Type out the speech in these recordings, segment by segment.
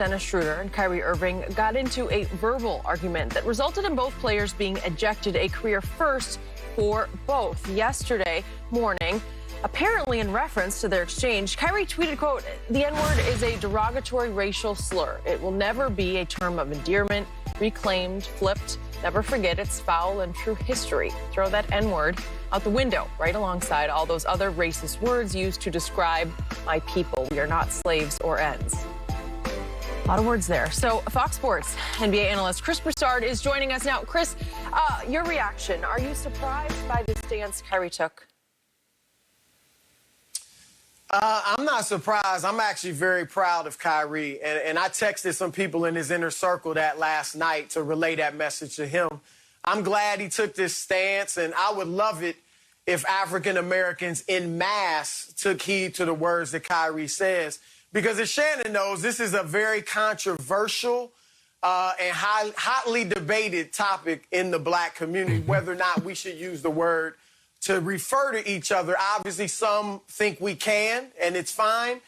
Dennis Schroder and Kyrie Irving got into a verbal argument that resulted in both players being ejected, a career first for both. Yesterday morning, apparently in reference to their exchange, Kyrie tweeted, quote, "The N-word is a derogatory racial slur. It will never be a term of endearment, reclaimed, flipped. Never forget it's foul and true history. Throw that N-word out the window, right alongside all those other racist words used to describe my people. We are not slaves or ends." A lot of words there. So Fox Sports NBA analyst Chris Broussard is joining us now. Chris, your reaction. Are you surprised by the stance Kyrie took? I'm not surprised. I'm actually very proud of Kyrie. And I texted some people in his inner circle that last night to relay that message to him. I'm glad he took this stance, and I would love it if African Americans en masse took heed to the words that Kyrie says. Because as Shannon knows, this is a very controversial and hotly debated topic in the black community, whether or not we should use the word to refer to each other. Obviously, some think we can, and it's fine,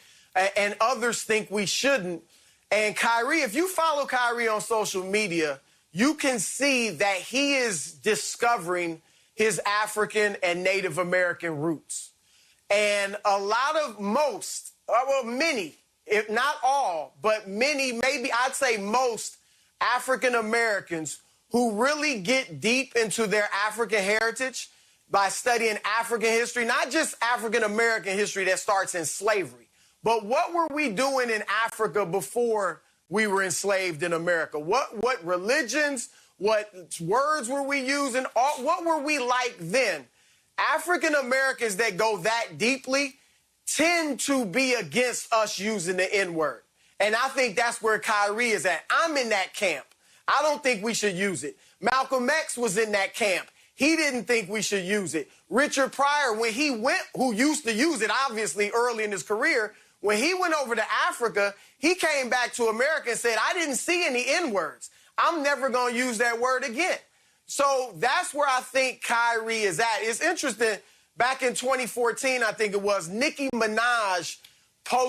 and others think we shouldn't. And Kyrie, if you follow Kyrie on social media, you can see that he is discovering his African and Native American roots. And a lot of many, if not all, but many, maybe I'd say most African Americans who really get deep into their African heritage by studying African history, not just African American history that starts in slavery, but what were we doing in Africa before we were enslaved in America? What religions, what words were we using? What were we like then? African Americans that go that deeply tend to be against us using the N-word. And I think that's where Kyrie is at. I'm in that camp. I don't think we should use it. Malcolm X was in that camp. He didn't think we should use it. Richard Pryor, when he went, who used to use it obviously early in his career, when he went over to Africa, he came back to America and said, "I didn't see any N-words. I'm never going to use that word again." So that's where I think Kyrie is at. It's interesting. Back in 2014, I think it was, Nicki Minaj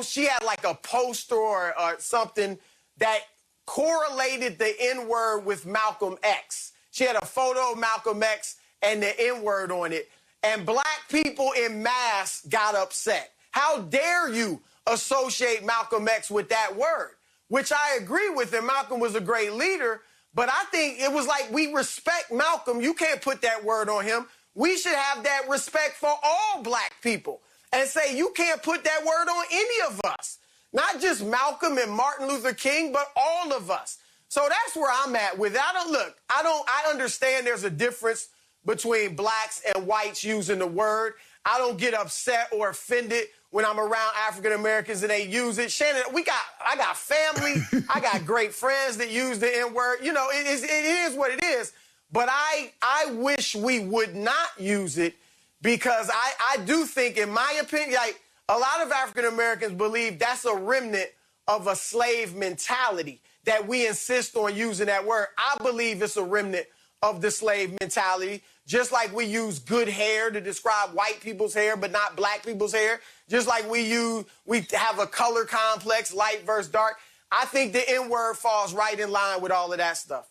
she had like a poster or something that correlated the N-word with Malcolm X. She had a photo of Malcolm X and the N-word on it. And black people en masse got upset. How dare you associate Malcolm X with that word? Which I agree with him. Malcolm was a great leader. But I think it was like, we respect Malcolm. You can't put that word on him. We should have that respect for all black people and say you can't put that word on any of us. Not just Malcolm and Martin Luther King, but all of us. So that's where I'm at with it. I understand there's a difference between blacks and whites using the word. I don't get upset or offended when I'm around African Americans and they use it. Shannon, I got family. I got great friends that use the N-word. You know, it is what it is. But I wish we would not use it, because I do think, in my opinion, like, a lot of African Americans believe that's a remnant of a slave mentality, that we insist on using that word. I believe it's a remnant of the slave mentality, just like we use good hair to describe white people's hair but not black people's hair, just like we have a color complex, light versus dark. I think the N-word falls right in line with all of that stuff.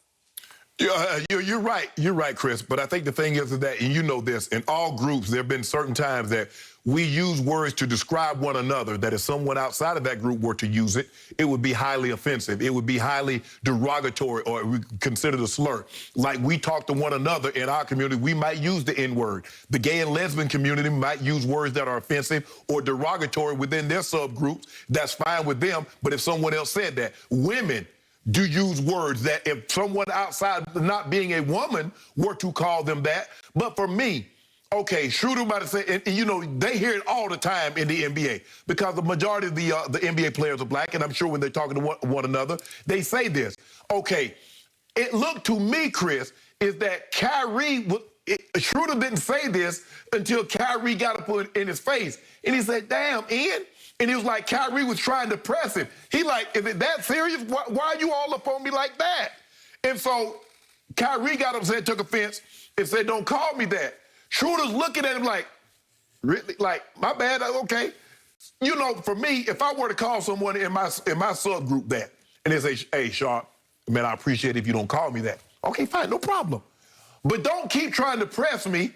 You're right. You're right, Chris. But I think the thing is that, and you know this, in all groups, there have been certain times that we use words to describe one another, that if someone outside of that group were to use it, it would be highly offensive. It would be highly derogatory, or we considered a slur. Like, we talk to one another in our community, we might use the N-word. The gay and lesbian community might use words that are offensive or derogatory within their subgroups. That's fine with them. But if someone else said that, women do use words that if someone outside, not being a woman, were to call them that. But for me, okay, Schroder might have said, and you know, they hear it all the time in the NBA, because the majority of the NBA players are black, and I'm sure when they're talking to one another, they say this. Okay, it looked to me, Chris, is that Schroder didn't say this until Kyrie got to put it in his face. And he said, "Damn, Ian." And he was like, Kyrie was trying to press him. He like, "Is it that serious? Why are you all up on me like that?" And so Kyrie got upset, took offense, and said, "Don't call me that." Schroder's looking at him like, "Really? Like, my bad, okay." You know, for me, if I were to call someone in my subgroup that, and they say, hey, Sharp, man, I appreciate it if you don't call me that. Okay, fine, no problem. But don't keep trying to press me.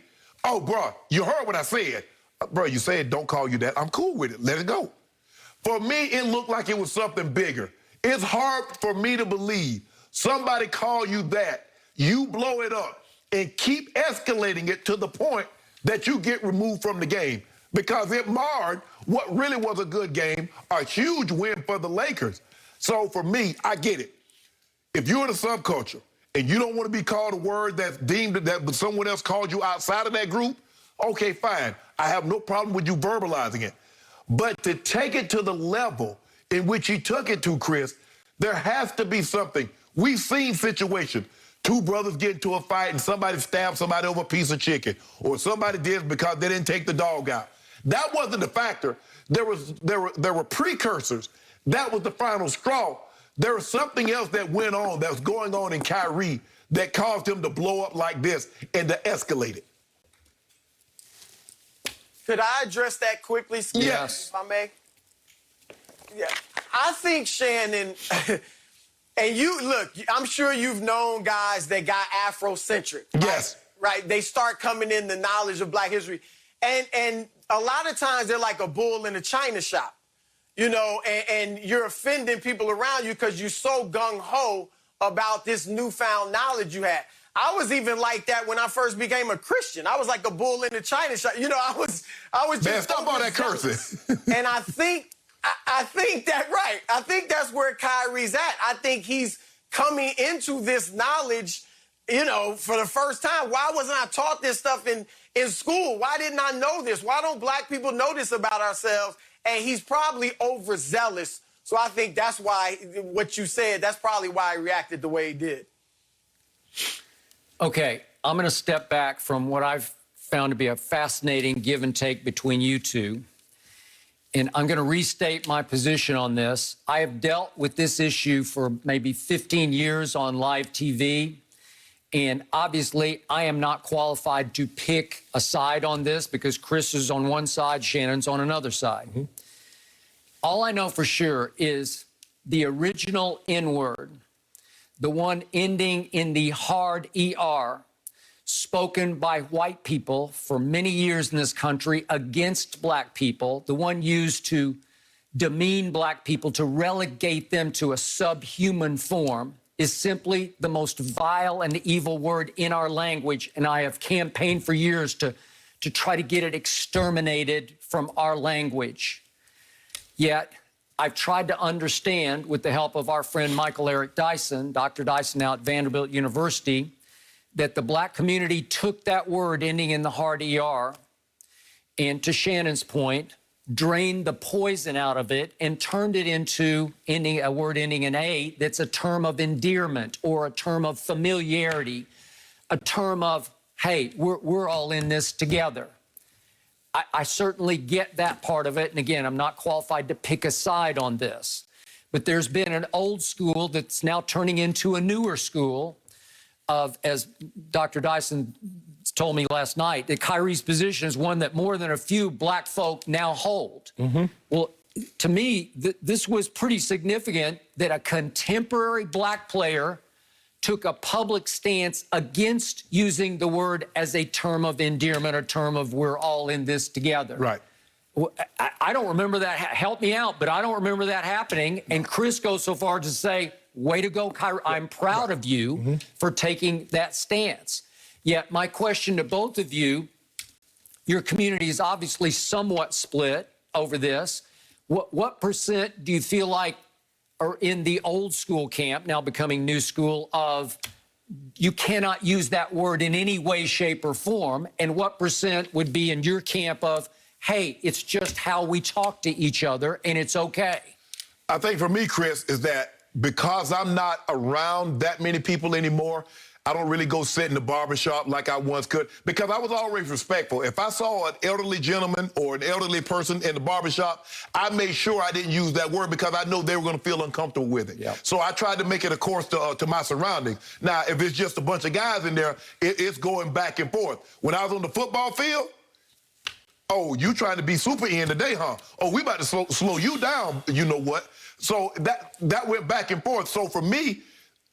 Oh, bro, you heard what I said. Bro, you said don't call you that. I'm cool with it. Let it go. For me, it looked like it was something bigger. It's hard for me to believe somebody call you that, you blow it up, and keep escalating it to the point that you get removed from the game, because it marred what really was a good game, a huge win for the Lakers. So for me, I get it. If you're in a subculture and you don't want to be called a word that's deemed that someone else called you outside of that group, okay, fine. I have no problem with you verbalizing it. But to take it to the level in which he took it to, Chris, there has to be something. We've seen situations. Two brothers get into a fight and somebody stabbed somebody over a piece of chicken, or somebody did because they didn't take the dog out. That wasn't the factor. There were precursors. That was the final straw. There was something else that went on, that was going on in Kyrie, that caused him to blow up like this and to escalate it. Could I address that quickly, Skip, yes, if I may? Yeah, I think Shannon. And you, look, I'm sure you've known guys that got Afrocentric. Yes. Right? They start coming in the knowledge of Black history. And a lot of times they're like a bull in a china shop, you know, and you're offending people around you because you're so gung-ho about this newfound knowledge you had. I was even like that when I first became a Christian. I was like a bull in a china shop. You know, I was just... Man, stop all that cursing. And I think that, right. I think that's where Kyrie's at. I think he's coming into this knowledge, you know, for the first time. Why wasn't I taught this stuff in school? Why didn't I know this? Why don't Black people know this about ourselves? And he's probably overzealous. So I think that's why, what you said, that's probably why he reacted the way he did. Okay, I'm going to step back from what I've found to be a fascinating give and take between you two. And I'm going to restate my position on this. I have dealt with this issue for maybe 15 years on live TV. And obviously, I am not qualified to pick a side on this because Chris is on one side, Shannon's on another side. Mm-hmm. All I know for sure is the original N-word, the one ending in the hard ER, spoken by white people for many years in this country against Black people, the one used to demean Black people, to relegate them to a subhuman form, is simply the most vile and evil word in our language. And I have campaigned for years to try to get it exterminated from our language. Yet, I've tried to understand, with the help of our friend Michael Eric Dyson, Dr. Dyson now at Vanderbilt University, that the Black community took that word ending in the hard ER and, to Shannon's point, drained the poison out of it and turned it into a word ending in A that's a term of endearment or a term of familiarity, a term of, hey, we're all in this together. I certainly get that part of it. And again, I'm not qualified to pick a side on this. But there's been an old school that's now turning into a newer school of, as Dr. Dyson told me last night, that Kyrie's position is one that more than a few Black folk now hold. Mm-hmm. Well, to me, this was pretty significant that a contemporary Black player took a public stance against using the word as a term of endearment, a term of we're all in this together. Right. I don't remember that. Help me out, but I don't remember that happening. And Chris goes so far to say, way to go, Kyrie. I'm proud of you for taking that stance. Yet my question to both of you, your community is obviously somewhat split over this. What percent do you feel like are in the old school camp, now becoming new school, of you cannot use that word in any way, shape, or form? And what percent would be in your camp of, hey, it's just how we talk to each other and it's okay? I think for me, Chris, is that because I'm not around that many people anymore, I don't really go sit in the barbershop like I once could, because I was always respectful. If I saw an elderly gentleman or an elderly person in the barbershop, I made sure I didn't use that word because I know they were going to feel uncomfortable with it. Yep. So I tried to make it a course to my surroundings. Now, if it's just a bunch of guys in there, it's going back and forth. When I was on the football field, oh, you trying to be super in today, huh? Oh, we about to slow you down, you know what? So that went back and forth. So for me,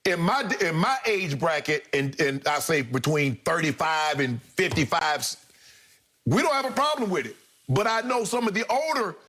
in my age bracket, and I say between 35 and 55, we don't have a problem with it. But I know some of the older